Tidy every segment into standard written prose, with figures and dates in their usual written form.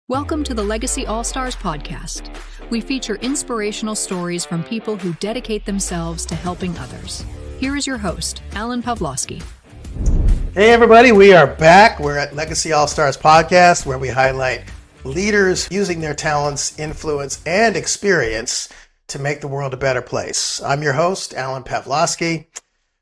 Welcome to the Legacy All-Stars podcast. We feature inspirational stories from people who dedicate themselves to helping others. Here is your host, Alan Pavlosky. Hey everybody, we are back. We're at Legacy All-Stars podcast, where we highlight leaders using their talents, influence, and experience to make the world a better place. I'm your host, Alan Pavlosky.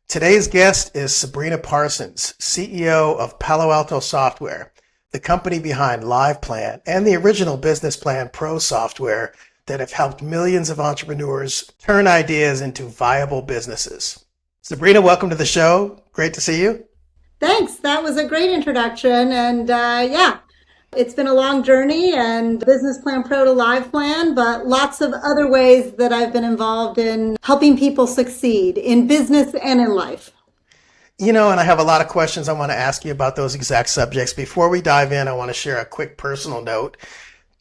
Today's guest is Sabrina Parsons, CEO of Palo Alto Software, the company behind LivePlan and the original Business Plan Pro software that have helped millions of entrepreneurs turn ideas into viable businesses. Sabrina, welcome to the show. Great to see you. Thanks. That was a great introduction. And it's been a long journey, and Business Plan Pro to LivePlan, but lots of other ways that I've been involved in helping people succeed in business and in life. You know, and I have a lot of questions I want to ask you about those exact subjects. Before we dive in, I want to share a quick personal note.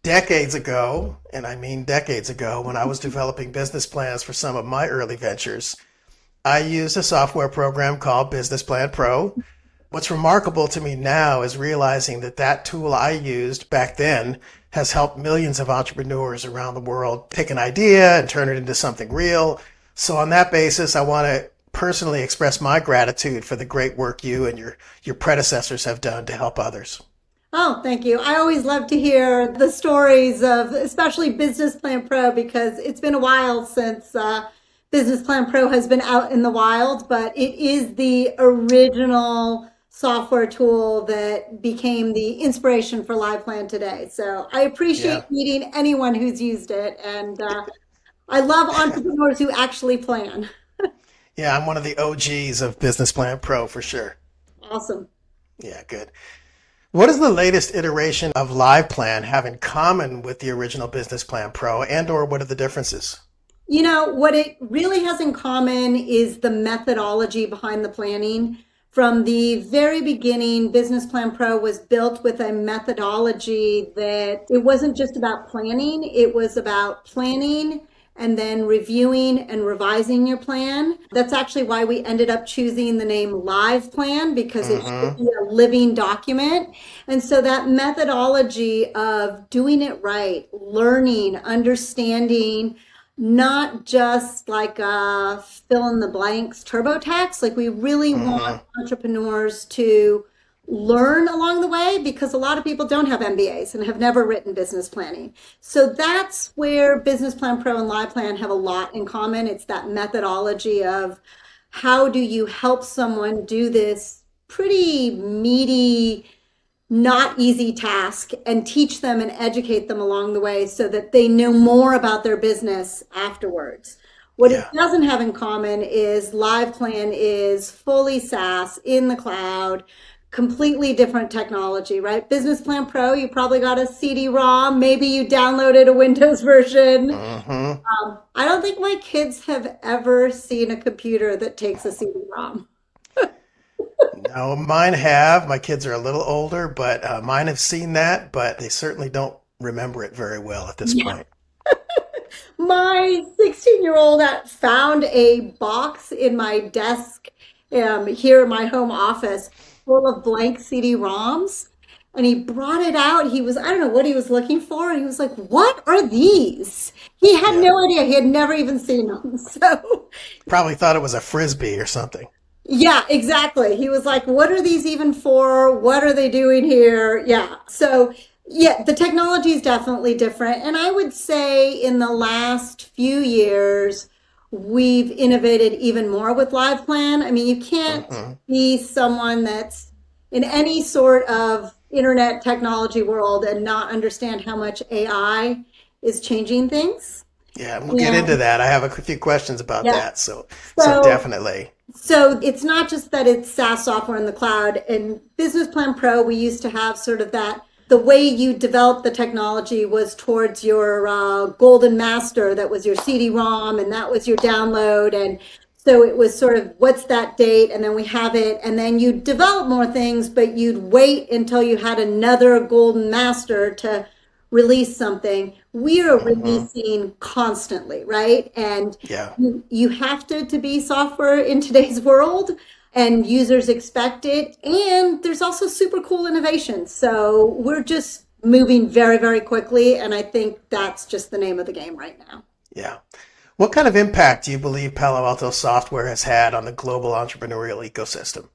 Decades ago, and I mean decades ago, when I was developing business plans for some of my early ventures, I used a software program called Business Plan Pro. What's remarkable to me now is realizing that that tool I used back then has helped millions of entrepreneurs around the world take an idea and turn it into something real. So on that basis, I want to personally express my gratitude for the great work you and your predecessors have done to help others. Oh, thank you. I always love to hear the stories of especially Business Plan Pro, because it's been a while since Business Plan Pro has been out in the wild, but it is the original software tool that became the inspiration for LivePlan today. So I appreciate meeting anyone who's used it, and I love entrepreneurs who actually plan. Yeah, I'm one of the OGs of Business Plan Pro for sure. Awesome. Yeah, good. What does the latest iteration of LivePlan have in common with the original Business Plan Pro, and or what are the differences? You know, what it really has in common is the methodology behind the planning. From the very beginning, Business Plan Pro was built with a methodology that it wasn't just about planning, it was about planning and then reviewing and revising your plan. That's actually why we ended up choosing the name LivePlan, because it should be a living document. And so that methodology of doing it right, learning, understanding, not just like a fill in the blanks TurboTax. Like, we really want entrepreneurs to learn along the way, because a lot of people don't have MBAs and have never written business planning. So that's where Business Plan Pro and LivePlan have a lot in common. It's that methodology of how do you help someone do this pretty meaty, not easy task, and teach them and educate them along the way so that they know more about their business afterwards. What it doesn't have in common is LivePlan is fully SaaS in the cloud, completely different technology, right? Business Plan Pro, you probably got a CD-ROM, maybe you downloaded a Windows version. I don't think my kids have ever seen a computer that takes a CD-ROM. No, mine have. My kids are a little older, but mine have seen that, but they certainly don't remember it very well at this point. My 16-year-old found a box in my desk here in my home office full of blank CD-ROMs, and he brought it out. I don't know what he was looking for, and he was like, "What are these?" He had no idea. He had never even seen them. So probably thought it was a Frisbee or something. Yeah, exactly. He was like, "What are these even for? What are they doing here?" Yeah. So yeah, the technology is definitely different. And I would say in the last few years, we've innovated even more with LivePlan. I mean, you can't be someone that's in any sort of internet technology world and not understand how much AI is changing things. Yeah, we'll get into that. I have a few questions about that. So definitely. So it's not just that it's SaaS software in the cloud. In Business Plan Pro, we used to have sort of that, the way you developed the technology was towards your golden master. That was your CD-ROM, and that was your download. And so it was sort of, what's that date? And then we have it. And then you develop more things, but you'd wait until you had another golden master to release something. We are releasing constantly, right? And you have to be software in today's world. and users expect it. And there's also super cool innovation. So we're just moving very, very quickly. And I think that's just the name of the game right now. Yeah. What kind of impact do you believe Palo Alto Software has had on the global entrepreneurial ecosystem?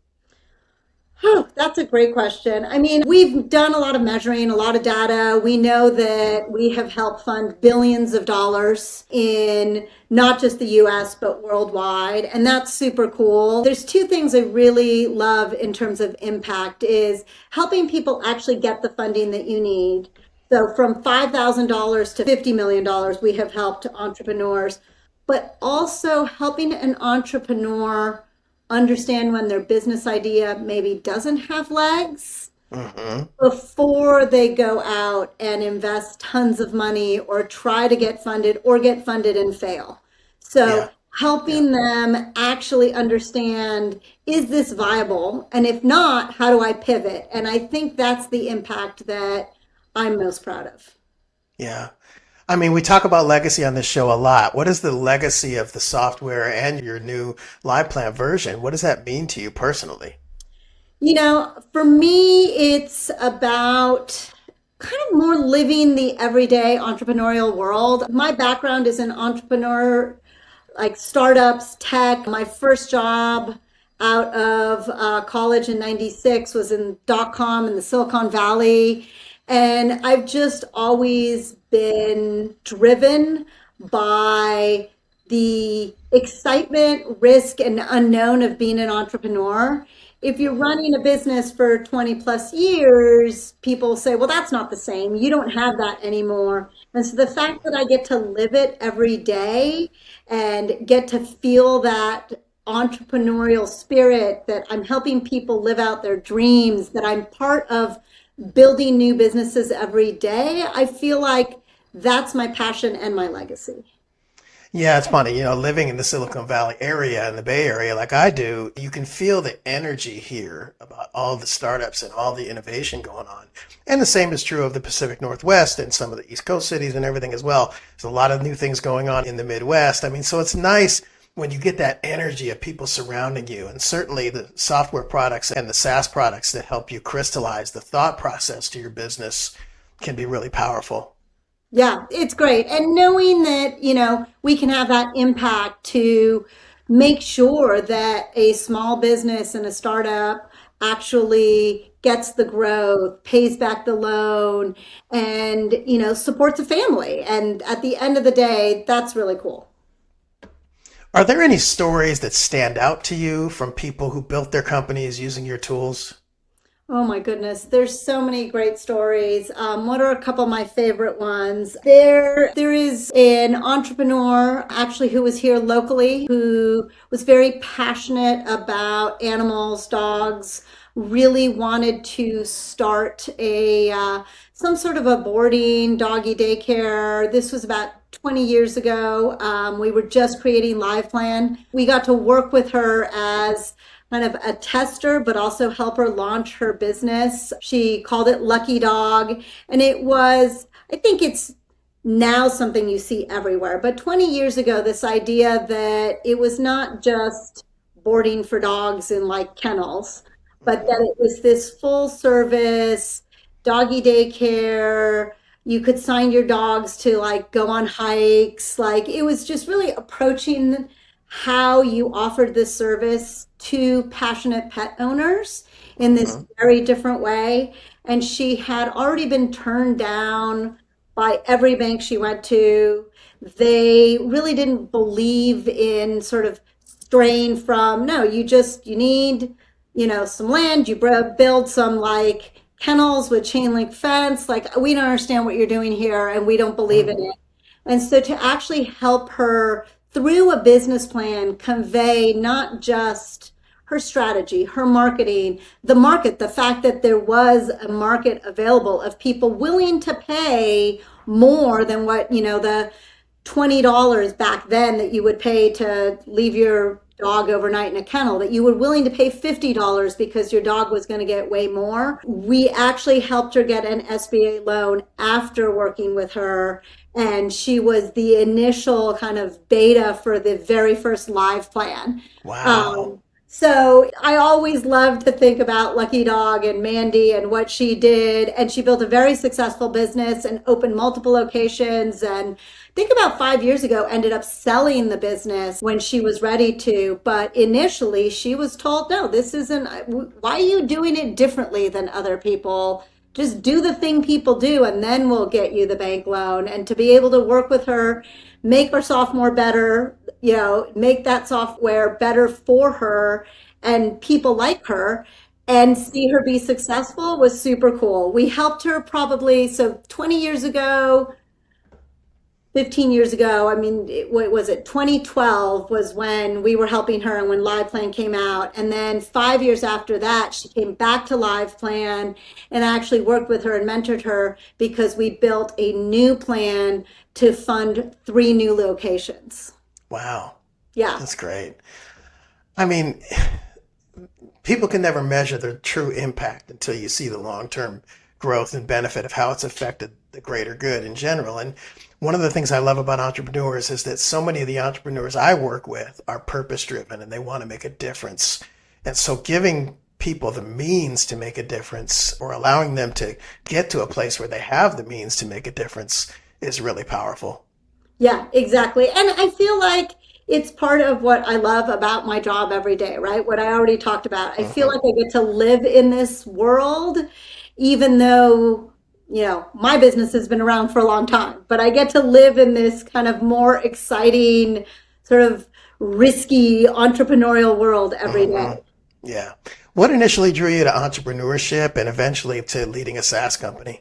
Oh, that's a great question. I mean, we've done a lot of measuring, a lot of data. We know that we have helped fund billions of dollars in not just the US, but worldwide. And that's super cool. There's two things I really love in terms of impact is helping people actually get the funding that you need. So from $5,000 to $50 million, we have helped entrepreneurs, but also helping an entrepreneur understand when their business idea maybe doesn't have legs before they go out and invest tons of money or try to get funded and fail. So Yeah. helping them actually understand, is this viable? And if not, how do I pivot? And I think that's the impact that I'm most proud of. Yeah. I mean, we talk about legacy on this show a lot. What is the legacy of the software and your new live plan version? What does that mean to you personally? For me, it's about kind of more living the everyday entrepreneurial world. My background is an entrepreneur, like startups, tech. My first job out of college in 96 was in .com in the Silicon Valley. And I've just always been driven by the excitement, risk, and unknown of being an entrepreneur. If you're running a business for 20 plus years, people say, well, that's not the same. You don't have that anymore. And so the fact that I get to live it every day and get to feel that entrepreneurial spirit, that I'm helping people live out their dreams, that I'm part of building new businesses every day, I feel like that's my passion and my legacy. Yeah, it's funny, living in the Silicon Valley area and the Bay Area like I do, you can feel the energy here about all the startups and all the innovation going on. And the same is true of the Pacific Northwest and some of the East Coast cities and everything as well. There's a lot of new things going on in the Midwest. I mean, so it's nice when you get that energy of people surrounding you. And certainly the software products and the SaaS products that help you crystallize the thought process to your business can be really powerful. Yeah, it's great. And knowing that, we can have that impact to make sure that a small business and a startup actually gets the growth, pays back the loan, and, supports a family. And at the end of the day, that's really cool. Are there any stories that stand out to you from people who built their companies using your tools? Oh my goodness, there's so many great stories. What are a couple of my favorite ones? There is an entrepreneur actually who was here locally who was very passionate about animals, dogs, really wanted to start a some sort of a boarding doggy daycare. This was about 20 years ago. We were just creating Live Plan. We got to work with her as kind of a tester, but also help her launch her business. She called it Lucky Dog. And I think it's now something you see everywhere. But 20 years ago, this idea that it was not just boarding for dogs in like kennels, but that it was this full service doggy daycare. You could sign your dogs to like go on hikes. Like it was just really approaching how you offered this service to passionate pet owners in this very different way. And she had already been turned down by every bank she went to. They really didn't believe in sort of straying from, no, you need, some land, you build some like kennels with chain link fence. Like, we don't understand what you're doing here and we don't believe in it. And so to actually help her through a business plan convey not just her strategy, her marketing, the market, the fact that there was a market available of people willing to pay more than what, the $20 back then that you would pay to leave your dog overnight in a kennel, that you were willing to pay $50 because your dog was going to get way more. We actually helped her get an SBA loan after working with her. And she was the initial kind of beta for the very first Live Plan. Wow. So I always love to think about Lucky Dog and Mandy and what she did. And she built a very successful business and opened multiple locations. And I think about 5 years ago, ended up selling the business when she was ready to. But initially, she was told, no, this isn't, why are you doing it differently than other people? Just do the thing people do, and then we'll get you the bank loan. And to be able to work with her, make our software better, make that software better for her and people like her, and see her be successful was super cool. We helped her probably, so 20 years ago, 15 years ago, I mean, what was it? 2012 was when we were helping her and when LivePlan came out. And then 5 years after that, she came back to LivePlan, and I actually worked with her and mentored her because we built a new plan to fund 3 new locations. Wow. Yeah. That's great. I mean, people can never measure the true impact until you see the long-term growth and benefit of how it's affected the greater good in general. And one of the things I love about entrepreneurs is that so many of the entrepreneurs I work with are purpose-driven and they want to make a difference. And so giving people the means to make a difference, or allowing them to get to a place where they have the means to make a difference, is really powerful. Yeah, exactly. And I feel like it's part of what I love about my job every day, right? What I already talked about. I feel like I get to live in this world, even though, my business has been around for a long time, but I get to live in this kind of more exciting, sort of risky entrepreneurial world every day. Yeah. What initially drew you to entrepreneurship and eventually to leading a SaaS company?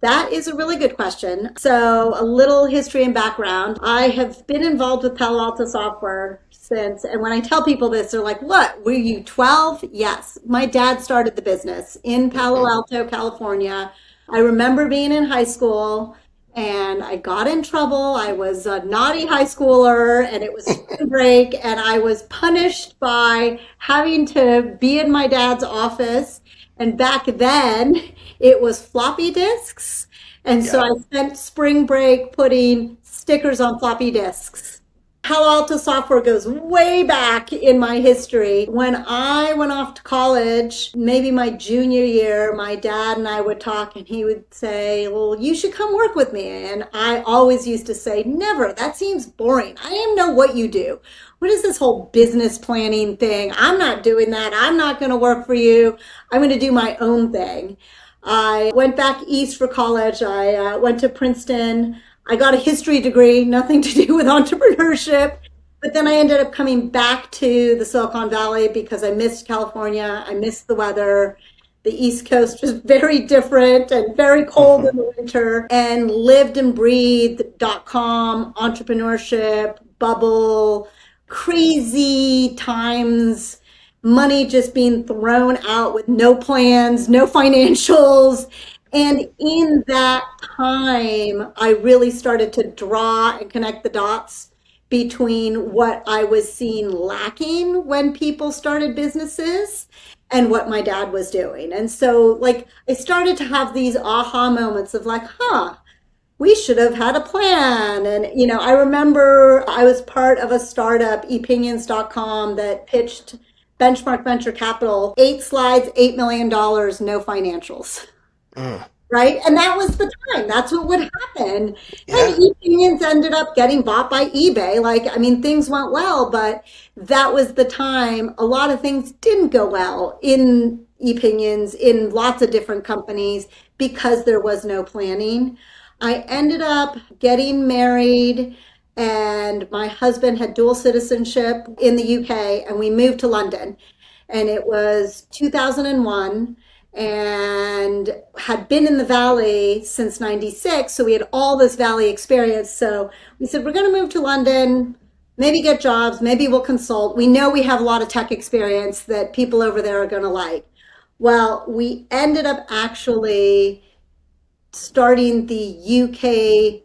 That is a really good question. So a little history and background. I have been involved with Palo Alto Software since, and when I tell people this, they're like, what, were you 12? Yes. My dad started the business in Palo Alto, California. I remember being in high school and I got in trouble. I was a naughty high schooler and it was spring break, and I was punished by having to be in my dad's office. And back then it was floppy disks. And so I spent spring break putting stickers on floppy disks. Palo Alto Software goes way back in my history. When I went off to college, maybe my junior year, my dad and I would talk and he would say, well, you should come work with me. And I always used to say, never, that seems boring. I didn't know what you do. What is this whole business planning thing? I'm not doing that. I'm not going to work for you. I'm going to do my own thing. I went back east for college. I went to Princeton. I got a history degree, nothing to do with entrepreneurship. But then I ended up coming back to the Silicon Valley because I missed California. I missed the weather. The East Coast was very different and very cold in the winter, and lived and breathed .com, entrepreneurship, bubble, crazy times, money just being thrown out with no plans, no financials. And in that time, I really started to draw and connect the dots between what I was seeing lacking when people started businesses and what my dad was doing. And so, I started to have these aha moments of we should have had a plan. And, I remember I was part of a startup, opinions.com, that pitched Benchmark Venture Capital, 8 slides, $8 million, no financials. Right? And that was the time. That's what would happen. And eOpinions ended up getting bought by eBay. Things went well, but that was the time. A lot of things didn't go well in eOpinions, in lots of different companies, because there was no planning. I ended up getting married, and my husband had dual citizenship in the UK, and we moved to London. And it was 2001. And had been in the Valley since 96. So we had all this Valley experience. So we said, we're going to move to London, maybe get jobs, maybe we'll consult. We know we have a lot of tech experience that people over there are going to like. Well, we ended up actually starting the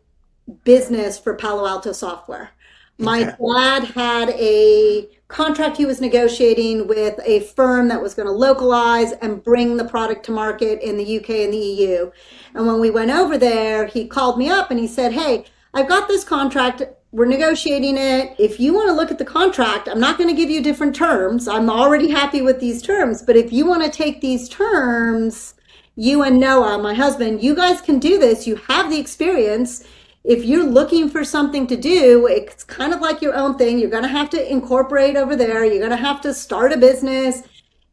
UK business for Palo Alto Software. My dad had a contract he was negotiating with a firm that was going to localize and bring the product to market in the UK and the EU. And when we went over there, he called me up and he said, hey, I've got this contract we're negotiating it. If you want to look at the contract, I'm not going to give you different terms. I'm already happy with these terms. But if you want to take these terms, you and Noah, my husband, you guys can do this. You have the experience. If you're looking for something to do, it's kind of like your own thing. You're going to have to incorporate over there. You're going to have to start a business.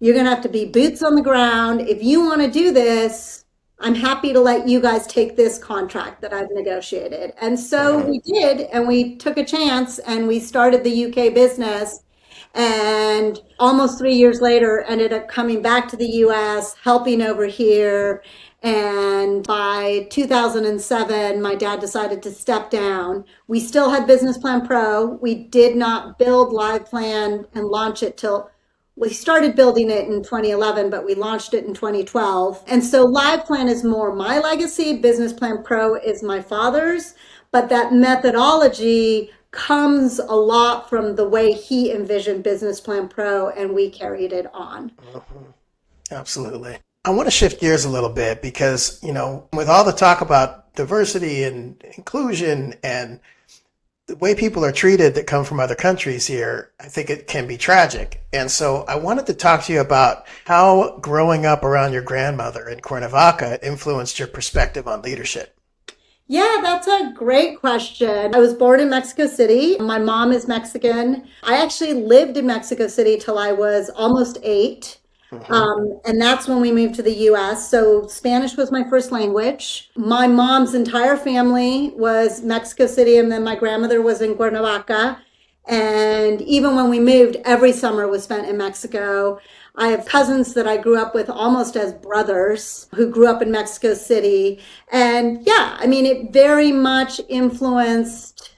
You're going to have to be boots on the ground. If you want to do this, I'm happy to let you guys take this contract that I've negotiated. And so we did, and we took a chance and we started the UK business. And almost 3 years later, ended up coming back to the US, helping over here. And by 2007, my dad decided to step down. We still had Business Plan Pro. We did not build Live Plan and launch it till we started building it in 2011, but we launched it in 2012. And so Live Plan is more my legacy. Business Plan Pro is my father's. But that methodology comes a lot from the way he envisioned Business Plan Pro, and we carried it on. Absolutely. I want to shift gears a little bit because, with all the talk about diversity and inclusion and the way people are treated that come from other countries here, I think it can be tragic. And so I wanted to talk to you about how growing up around your grandmother in Cuernavaca influenced your perspective on leadership. Yeah, that's a great question. I was born in Mexico City. My mom is Mexican. I actually lived in Mexico City till I was almost 8. And that's when we moved to the US. So Spanish was my first language. My mom's entire family was Mexico City, and then my grandmother was in Cuernavaca. And even when we moved, every summer was spent in Mexico. I have cousins that I grew up with almost as brothers who grew up in Mexico City. And yeah, I mean, it very much influenced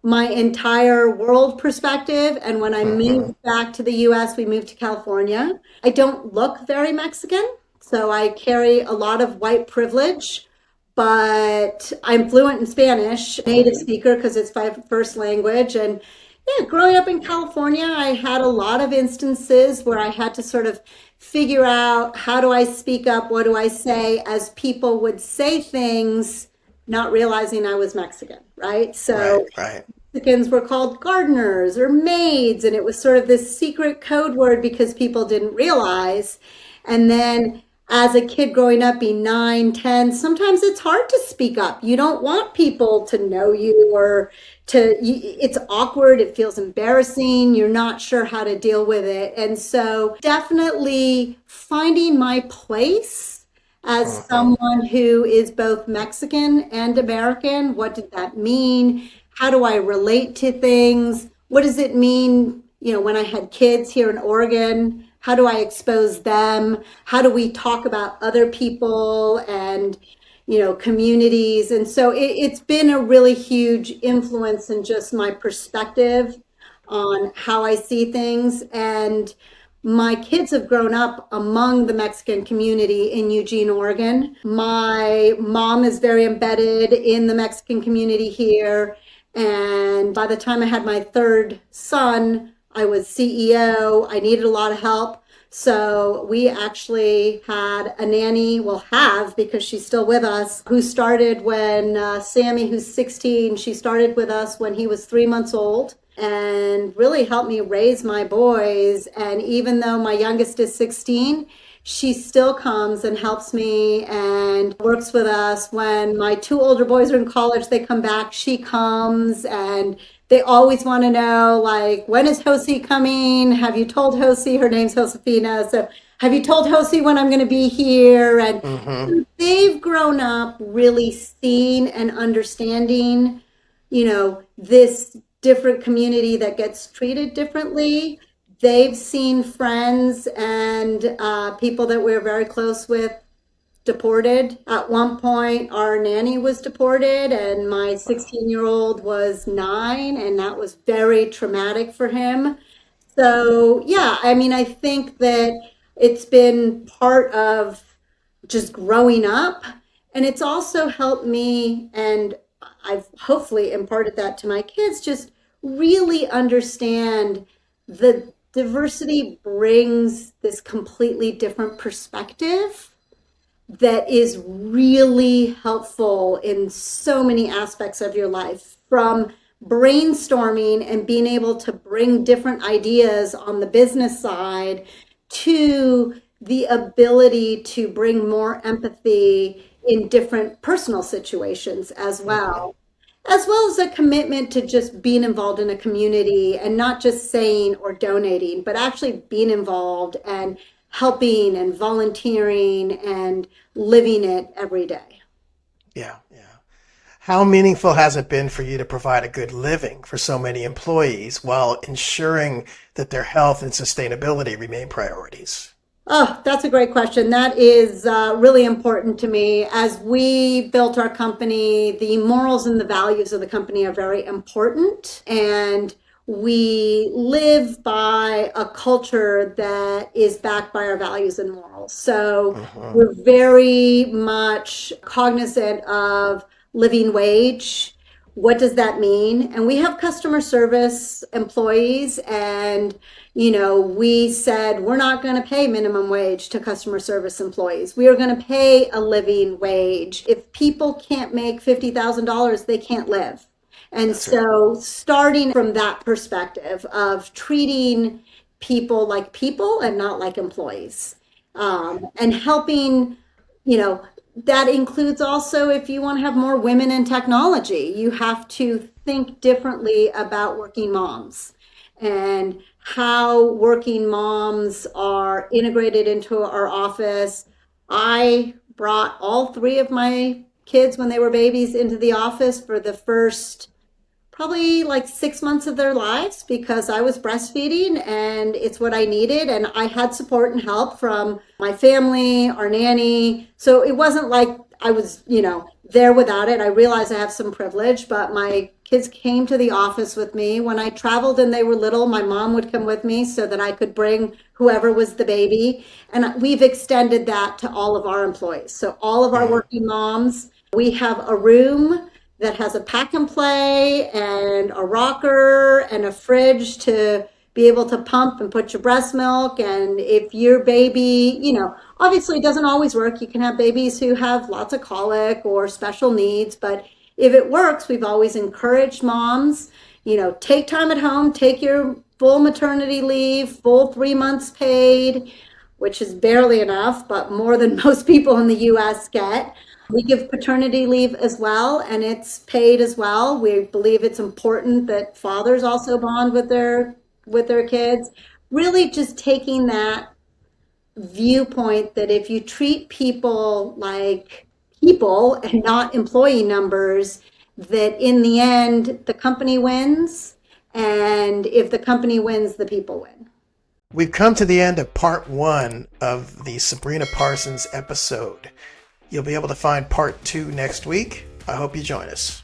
my entire world perspective. And when I moved back to the US, we moved to California. I don't look very Mexican, so I carry a lot of white privilege, but I'm fluent in Spanish, native speaker because it's my first language. And yeah, growing up in California, I had a lot of instances where I had to sort of figure out, how do I speak up? What do I say? As people would say things, not realizing I was Mexican, right? So right. Mexicans were called gardeners or maids, and it was sort of this secret code word because people didn't realize. And then as a kid growing up, being 9, 10, sometimes it's hard to speak up. You don't want people to know you, or it's awkward. It feels embarrassing. You're not sure how to deal with it. And so definitely finding my place as someone who is both Mexican and American. What did that mean? How do I relate to things? What does it mean, when I had kids here in Oregon? How do I expose them? How do we talk about other people and, communities? And so it's been a really huge influence in just my perspective on how I see things. And my kids have grown up among the Mexican community in Eugene, Oregon. My mom is very embedded in the Mexican community here. And by the time I had my third son, I was CEO. I needed a lot of help. So we actually had a nanny, because she's still with us, who started when Sammy, who's 16, she started with us when he was 3 months old, and really helped me raise my boys. And even though my youngest is 16, she still comes and helps me and works with us. When my 2 older boys are in college, they come back, she comes, and they always want to know, like, when is Josie coming? Have you told Josie? Her name's Josefina. So have you told Josie when I'm going to be here? And they've grown up really seeing and understanding, this different community that gets treated differently. They've seen friends and people that we're very close with deported. At one point, our nanny was deported, and my 16-year-old was 9, and that was very traumatic for him. So, yeah, I mean, I think that it's been part of just growing up, and it's also helped me, and I've hopefully imparted that to my kids, just really understand the diversity brings this completely different perspective that is really helpful in so many aspects of your life, from brainstorming and being able to bring different ideas on the business side to the ability to bring more empathy in different personal situations as well as a commitment to just being involved in a community and not just saying or donating, but actually being involved and helping and volunteering and living it every day. Yeah, yeah. How meaningful has it been for you to provide a good living for so many employees while ensuring that their health and sustainability remain priorities? Oh, that's a great question. That is really important to me. As we built our company, the morals and the values of the company are very important. And we live by a culture that is backed by our values and morals. So we're very much cognizant of living wage. What does that mean? And we have customer service employees, and we said we're not going to pay minimum wage to customer service employees. We are going to pay a living wage. If people can't make $50,000, they can't live. And so starting from that perspective of treating people and not like employees, and helping, that includes also if you want to have more women in technology, you have to think differently about working moms and how working moms are integrated into our office. I brought all three of my kids when they were babies into the office for the first probably like 6 months of their lives because I was breastfeeding and it's what I needed. And I had support and help from my family, our nanny. So it wasn't like I was, there without it. I realized I have some privilege, but my kids came to the office with me. When I traveled and they were little, my mom would come with me so that I could bring whoever was the baby. And we've extended that to all of our employees. So all of our working moms, we have a room that has a pack and play and a rocker and a fridge to be able to pump and put your breast milk. And if your baby, obviously it doesn't always work. You can have babies who have lots of colic or special needs, but if it works, we've always encouraged moms, take time at home, take your full maternity leave, full 3 months paid, which is barely enough, but more than most people in the US get. We give paternity leave as well, and it's paid as well. We believe it's important that fathers also bond with their kids. Really just taking that viewpoint that if you treat people like people and not employee numbers, that in the end, the company wins. And if the company wins, the people win. We've come to the end of part 1 of the Sabrina Parsons episode. You'll be able to find part 2 next week. I hope you join us.